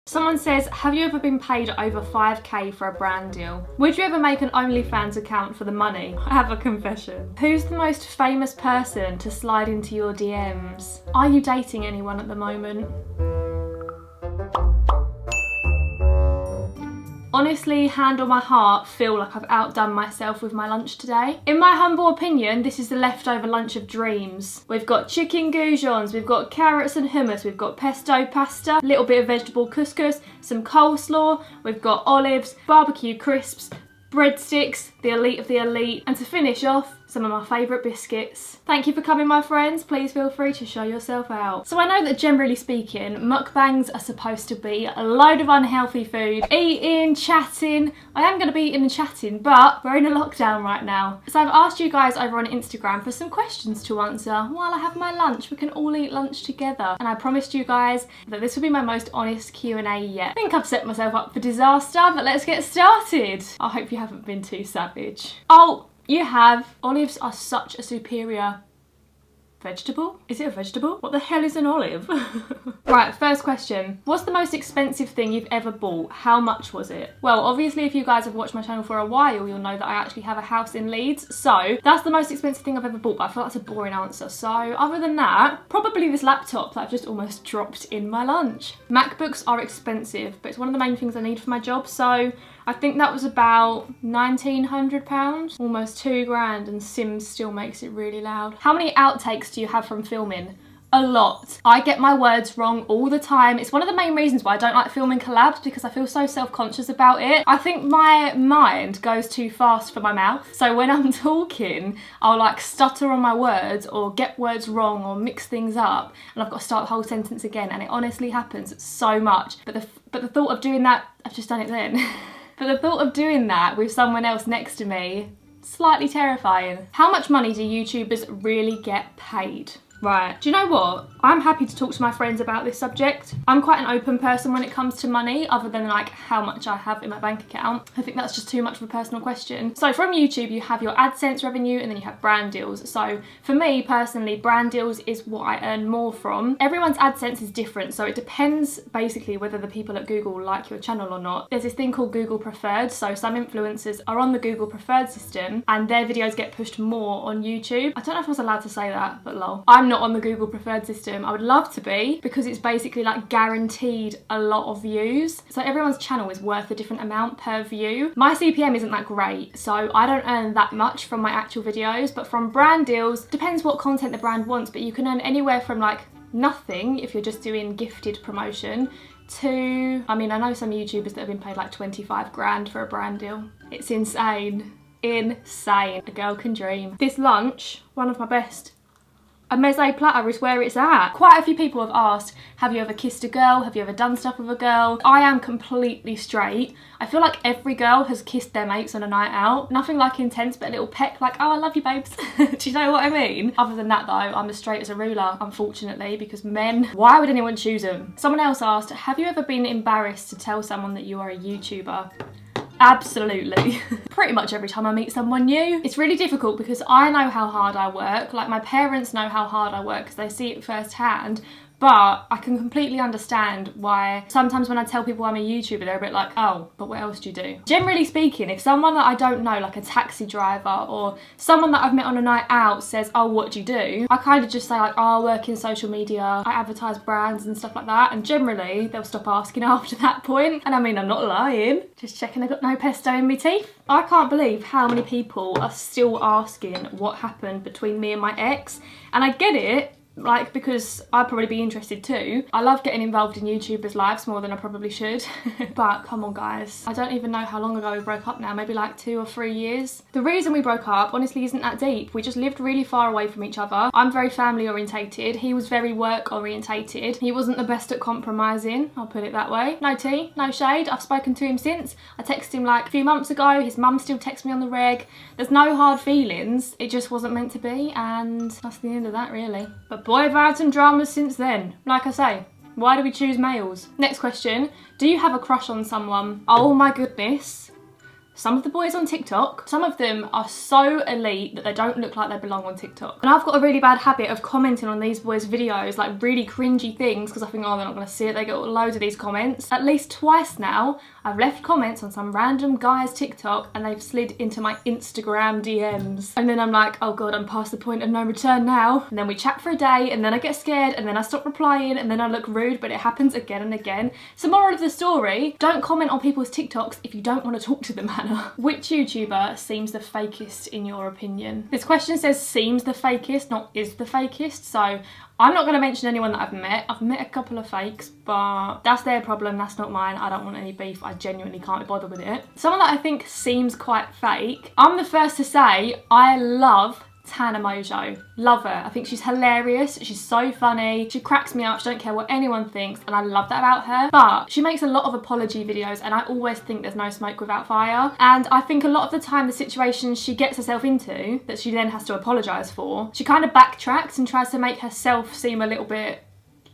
Someone says, have you ever been paid over 5k for a brand deal? Would you ever make an OnlyFans account for the money? I have a confession. Who's the most famous person to slide into your DMs? Are you dating anyone at the moment? Honestly, hand on my heart, feel like I've outdone myself with my lunch today. In my humble opinion, this is the leftover lunch of dreams. We've got chicken goujons, we've got carrots and hummus, we've got pesto pasta, a little bit of vegetable couscous, some coleslaw, we've got olives, barbecue crisps, breadsticks, the elite of the elite, and to finish off, some of my favourite biscuits. Thank you for coming, my friends. Please feel free to show yourself out. So I know that generally speaking, mukbangs are supposed to be a load of unhealthy food, eating, chatting. I am going to be eating and chatting, but we're in a lockdown right now. So I've asked you guys over on Instagram for some questions to answer while I have my lunch. We can all eat lunch together. And I promised you guys that this would be my most honest Q&A yet. I think I've set myself up for disaster, but let's get started. I hope you haven't been too savage. Oh, you have. Olives are such a superior vegetable? Is it a vegetable? What the hell is an olive? Right, first question. What's the most expensive thing you've ever bought? How much was it? Well, obviously if you guys have watched my channel for a while, you'll know that I actually have a house in Leeds. So that's the most expensive thing I've ever bought, but I feel like that's a boring answer. So other than that, probably this laptop that I've just almost dropped in my lunch. MacBooks are expensive, but it's one of the main things I need for my job. So I think that was about £1,900, almost 2 grand, and Sims still makes it really loud. How many outtakes do you have from filming? A lot. I get my words wrong all the time. It's one of the main reasons why I don't like filming collabs, because I feel so self-conscious about it. I think my mind goes too fast for my mouth. So when I'm talking, I'll like stutter on my words or get words wrong or mix things up, and I've got to start the whole sentence again, and it honestly happens so much. But the thought of doing that, I've just done it then. But the thought of doing that with someone else next to me, slightly terrifying. How much money do YouTubers really get paid? Right, do you know what? I'm happy to talk to my friends about this subject. I'm quite an open person when it comes to money, other than like how much I have in my bank account. I think that's just too much of a personal question. So from YouTube, you have your AdSense revenue and then you have brand deals. So for me personally, brand deals is what I earn more from. Everyone's AdSense is different, so it depends basically whether the people at Google like your channel or not. There's this thing called Google Preferred, so some influencers are on the Google Preferred system and their videos get pushed more on YouTube. I don't know if I was allowed to say that, but lol. I'm not on the Google Preferred system. I would love to be, because it's basically like guaranteed a lot of views. So everyone's channel is worth a different amount per view. My CPM isn't that great, so I don't earn that much from my actual videos, but from brand deals, depends what content the brand wants, but you can earn anywhere from like nothing if you're just doing gifted promotion to, I mean, I know some YouTubers that have been paid like 25 grand for a brand deal. It's insane. Insane. A girl can dream. This lunch, one of my best. A meze platter is where it's at. Quite a few people have asked, have you ever kissed a girl? Have you ever done stuff with a girl? I am completely straight. I feel like every girl has kissed their mates on a night out. Nothing like intense, but a little peck like, oh, I love you, babes. Do you know what I mean? Other than that though, I'm as straight as a ruler, unfortunately, because men, why would anyone choose them? Someone else asked, have you ever been embarrassed to tell someone that you are a YouTuber? Absolutely. Pretty much every time I meet someone new. It's really difficult because I know how hard I work. Like my parents know how hard I work because they see it firsthand. But I can completely understand why sometimes when I tell people I'm a YouTuber, they're a bit like, oh, but what else do you do? Generally speaking, if someone that I don't know, like a taxi driver or someone that I've met on a night out says, oh, what do you do? I kind of just say like, oh, I work in social media, I advertise brands and stuff like that. And generally they'll stop asking after that point. And I mean, I'm not lying. Just checking I've got no pesto in my teeth. I can't believe how many people are still asking what happened between me and my ex. And I get it. Like, because I'd probably be interested too. I love getting involved in YouTubers' lives more than I probably should. But come on guys, I don't even know how long ago we broke up now, maybe like 2 or 3 years. The reason we broke up honestly isn't that deep. We just lived really far away from each other. I'm very family orientated, he was very work orientated. He wasn't the best at compromising, I'll put it that way. No tea, no shade, I've spoken to him since. I texted him like a few months ago, his mum still texts me on the reg. There's no hard feelings, it just wasn't meant to be, and that's the end of that really. But boy, I've had some dramas since then. Like I say, why do we choose males? Next question, do you have a crush on someone? Oh my goodness. some of the boys on TikTok, some of them are so elite that they don't look like they belong on TikTok. And I've got a really bad habit of commenting on these boys' videos, like really cringy things, because I think, oh, they're not going to see it. They get loads of these comments. At least twice now, I've left comments on some random guy's TikTok and they've slid into my Instagram DMs. And then I'm like, oh God, I'm past the point of no return now. And then we chat for a day and then I get scared and then I stop replying and then I look rude, but it happens again and again. So moral of the story, don't comment on people's TikToks if you don't want to talk to them, Hannah. Which YouTuber seems the fakest in your opinion? This question says seems the fakest, not is the fakest. So I'm not going to mention anyone that I've met. I've met a couple of fakes, but that's their problem, that's not mine. I don't want any beef. I genuinely can't be bothered with it. Someone that I think seems quite fake, I'm the first to say I love Tana Mojo. Love her. I think she's hilarious. She's so funny. She cracks me up. She don't care what anyone thinks, and I love that about her. But she makes a lot of apology videos, and I always think there's no smoke without fire. And I think a lot of the time the situations she gets herself into that she then has to apologise for, she kind of backtracks and tries to make herself seem a little bit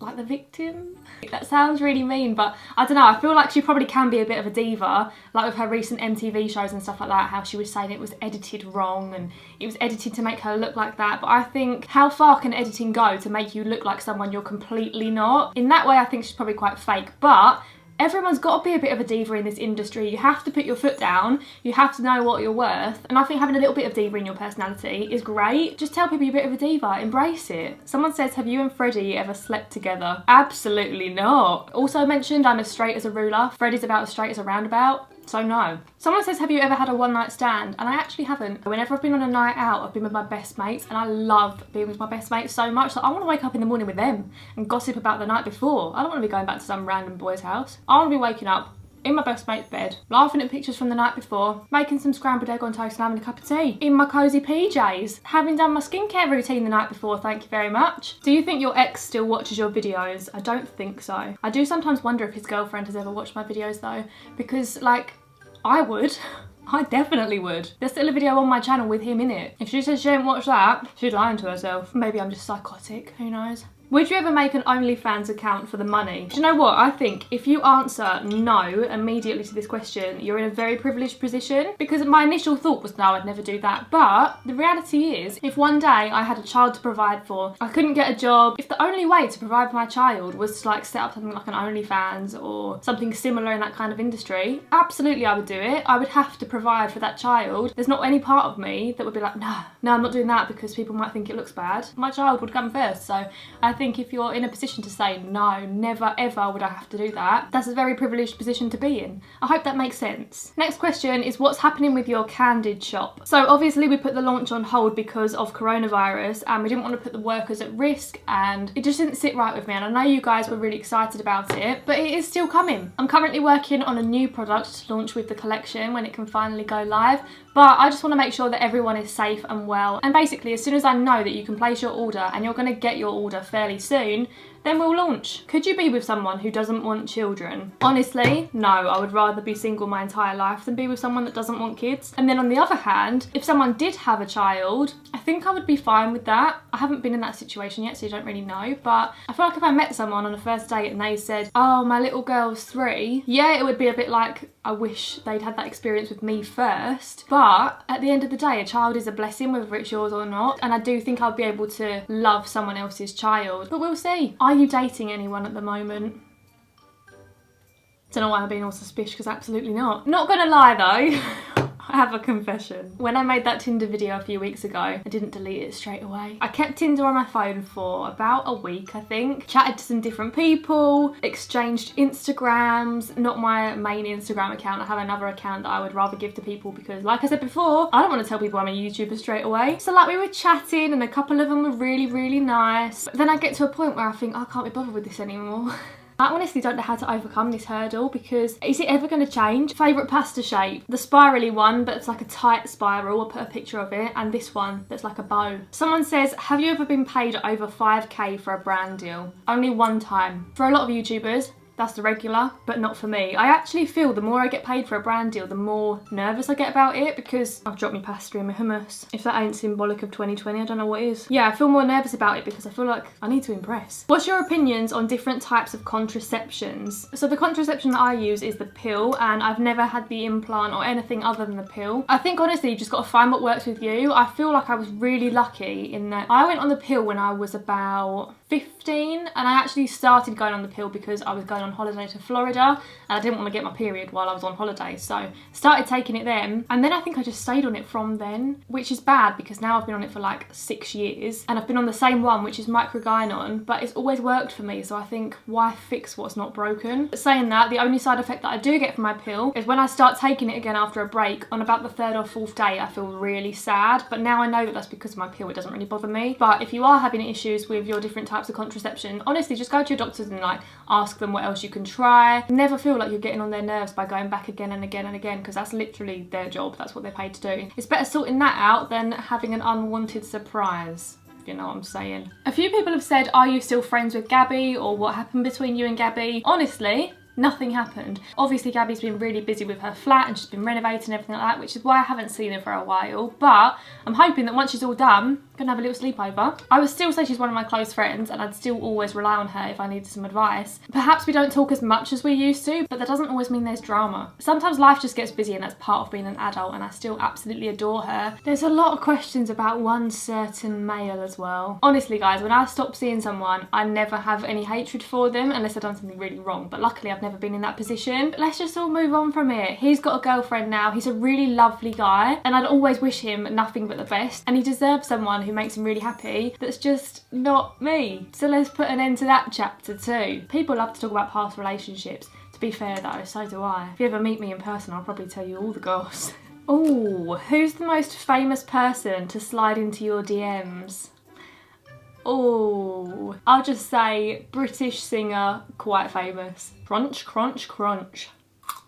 like the victim. That sounds really mean, but I don't know, I feel like she probably can be a bit of a diva, like with her recent MTV shows and stuff like that, how she was saying it was edited wrong and it was edited to make her look like that. But I think, how far can editing go to make you look like someone you're completely not? In that way, I think she's probably quite fake, but everyone's got to be a bit of a diva in this industry. You have to put your foot down. You have to know what you're worth. And I think having a little bit of diva in your personality is great. Just tell people you're a bit of a diva. Embrace it. Someone says, have you and Freddie ever slept together? Absolutely not. Also mentioned, I'm as straight as a ruler. Freddie's about as straight as a roundabout. So no. Someone says, have you ever had a one night stand? And I actually haven't. Whenever I've been on a night out, I've been with my best mates, and I love being with my best mates so much that I want to wake up in the morning with them and gossip about the night before. I don't want to be going back to some random boy's house. I want to be waking up in my best mate's bed, laughing at pictures from the night before, making some scrambled egg on toast and having a cup of tea, in my cosy PJs, having done my skincare routine the night before, thank you very much. Do you think your ex still watches your videos? I don't think so. I do sometimes wonder if his girlfriend has ever watched my videos though, because like, I would. I definitely would. There's still a video on my channel with him in it. If she says she didn't watch that, she's lying to herself. Maybe I'm just psychotic, who knows? Would you ever make an OnlyFans account for the money? Do you know what? I think if you answer no immediately to this question, you're in a very privileged position, because my initial thought was no, I'd never do that. But the reality is, if one day I had a child to provide for, I couldn't get a job, if the only way to provide for my child was to like set up something like an OnlyFans or something similar in that kind of industry, absolutely I would do it. I would have to provide for that child. There's not any part of me that would be like, no, I'm not doing that because people might think it looks bad. My child would come first. So I think if you're in a position to say no, never ever would I have to do that, that's a very privileged position to be in. I hope that makes sense. Next question is, what's happening with your Candid shop? So obviously we put the launch on hold because of coronavirus, and we didn't want to put the workers at risk, and it just didn't sit right with me. And I know you guys were really excited about it, but it is still coming. I'm currently working on a new product to launch with the collection when it can finally go live, but I just want to make sure that everyone is safe and well. And basically, as soon as I know that you can place your order and you're going to get your order fairly soon, then we'll launch. Could you be with someone who doesn't want children? Honestly, no. I would rather be single my entire life than be with someone that doesn't want kids. And then on the other hand, if someone did have a child, I think I would be fine with that. I haven't been in that situation yet, so you don't really know, but I feel like if I met someone on a first date and they said, oh, my little girl's 3, yeah, it would be a bit like, I wish they'd had that experience with me first. But at the end of the day, a child is a blessing, whether it's yours or not. And I do think I'll be able to love someone else's child, but we'll see. Are you dating anyone at the moment? Don't know why I'm being all suspicious, because absolutely not. Not gonna lie though. I have a confession. When I made that Tinder video a few weeks ago, I didn't delete it straight away. I kept Tinder on my phone for about a week, I think. Chatted to some different people, exchanged Instagrams, not my main Instagram account. I have another account that I would rather give to people because, like I said before, I don't want to tell people I'm a YouTuber straight away. So like we were chatting and a couple of them were really, really nice. But then I get to a point where I think, oh, I can't be bothered with this anymore. I honestly don't know how to overcome this hurdle, because is it ever going to change? Favourite pasta shape? The spirally one, but it's like a tight spiral. I'll put a picture of it. And this one that's like a bow. Someone says, have you ever been paid over 5k for a brand deal? Only one time. For a lot of YouTubers, That's the regular, but not for me. I actually feel the more I get paid for a brand deal, the more nervous I get about it, because I've dropped my pasta and my hummus. If that ain't symbolic of 2020, I don't know what is. Yeah, I feel more nervous about it because I feel like I need to impress. What's your opinions on different types of contraceptions? So the contraception that I use is the pill, and I've never had the implant or anything other than the pill. I think honestly you just got to find what works with you. I feel like I was really lucky in that I went on the pill when I was about 15, and I actually started going on the pill because I was going on holiday to Florida and I didn't want to get my period while I was on holiday, so started taking it then, and then I think I just stayed on it from then, which is bad because now I've been on it for like 6 years and I've been on the same one, which is microgynon, but it's always worked for me, so I think why fix what's not broken? But saying that, the only side effect that I do get from my pill is when I start taking it again after a break, on about the 3rd or 4th day I feel really sad, but now I know that that's because of my pill. It doesn't really bother me. But if you are having issues with your different types of contraception, honestly just go to your doctors and like ask them what else you can try. Never feel like you're getting on their nerves by going back again and again and again, because that's literally their job. That's what they're paid to do. It's better sorting that out than having an unwanted surprise, if you know what I'm saying. A few people have said, are you still friends with Gabi, or what happened between you and Gabi? Honestly, nothing happened. Obviously Gabi's been really busy with her flat and she's been renovating and everything like that, which is why I haven't seen her for a while, but I'm hoping that once she's all done, I'm gonna have a little sleepover. I would still say she's one of my close friends and I'd still always rely on her if I needed some advice. Perhaps we don't talk as much as we used to, but that doesn't always mean there's drama. Sometimes life just gets busy and that's part of being an adult, and I still absolutely adore her. There's a lot of questions about one certain male as well. Honestly guys, when I stop seeing someone, I never have any hatred for them unless I've done something really wrong, but luckily I've never been in that position. But let's just all move on from it. He's got a girlfriend now. He's a really lovely guy and I'd always wish him nothing but the best, and he deserves someone who makes him really happy that's just not me. So let's put an end to that chapter too. People love to talk about past relationships. To be fair though, so do I. If you ever meet me in person, I'll probably tell you all the goss. Oh, who's the most famous person to slide into your DMs? Oh, I'll just say British singer, quite famous. Crunch, crunch, crunch.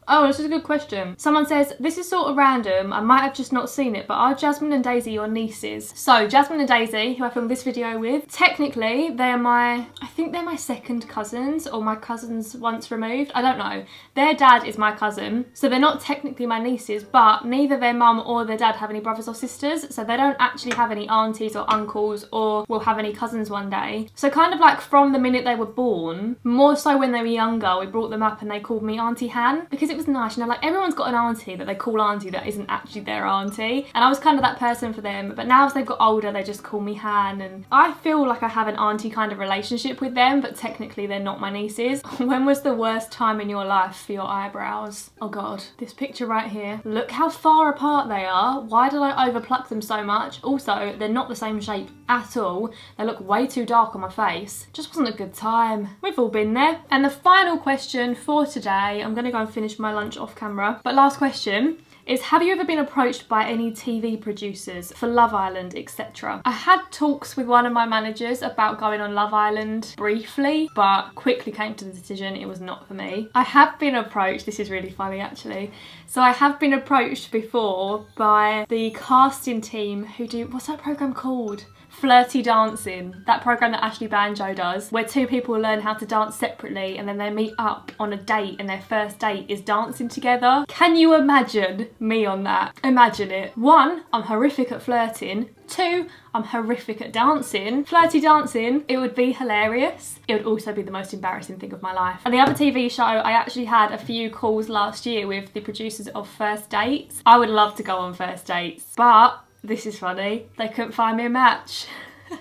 Oh, this is a good question. Someone says, this is sort of random, I might have just not seen it, but are Jasmine and Daisy your nieces? So, Jasmine and Daisy, who I filmed this video with, technically, I think they're my second cousins, or my cousins once removed, I don't know. Their dad is my cousin, so they're not technically my nieces, but neither their mum or their dad have any brothers or sisters, so they don't actually have any aunties or uncles, or will have any cousins one day. So kind of like from the minute they were born, more so when they were younger, we brought them up and they called me Auntie Han, because it was nice, you know, like everyone's got an auntie that they call auntie that isn't actually their auntie, and I was kind of that person for them. But now as they've got older, they just call me Han, and I feel like I have an auntie kind of relationship with them, but technically they're not my nieces. When was the worst time in your life for your eyebrows? Oh god, this picture right here, look how far apart they are. Why did I overpluck them so much? Also, they're not the same shape at all. They look way too dark on my face. Just wasn't a good time. We've all been there. And the final question for today, I'm gonna go and finish my lunch off camera, but last question is, have you ever been approached by any TV producers for Love Island, etc.? I had talks with one of my managers about going on Love Island briefly, but quickly came to the decision it was not for me. I have been approached, this is really funny actually, so I have been approached before by the casting team who do, what's that programme called? Flirty Dancing, that programme that Ashley Banjo does, where two people learn how to dance separately and then they meet up on a date and their first date is dancing together. Can you imagine me on that? Imagine it. 1, I'm horrific at flirting. 2, I'm horrific at dancing. Flirty dancing, it would be hilarious. It would also be the most embarrassing thing of my life. And the other TV show, I actually had a few calls last year with the producers of First Dates. I would love to go on First Dates, but this is funny, they couldn't find me a match.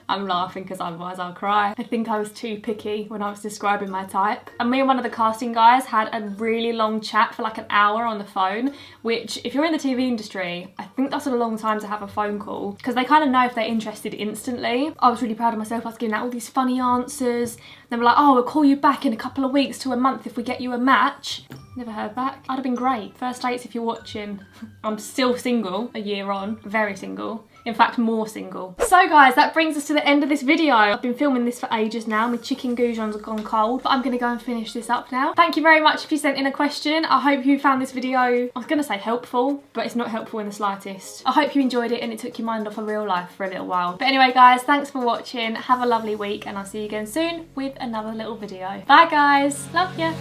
I'm laughing because otherwise I'll cry. I think I was too picky when I was describing my type. And me and one of the casting guys had a really long chat for like an hour on the phone, which if you're in the TV industry, I think that's a long time to have a phone call, because they kind of know if they're interested instantly. I was really proud of myself. I was giving out all these funny answers. They were like, oh, we'll call you back in a couple of weeks to a month if we get you a match. Never heard back. I'd have been great. First Dates, if you're watching. I'm still single, a year on, very single. In fact, more single. So guys, that brings us to the end of this video. I've been filming this for ages now. My chicken goujons have gone cold, but I'm gonna go and finish this up now. Thank you very much if you sent in a question. I hope you found this video, I was gonna say helpful, but it's not helpful in the slightest. I hope you enjoyed it and it took your mind off of real life for a little while. But anyway guys, thanks for watching. Have a lovely week and I'll see you again soon with with another little video. Bye guys, love ya.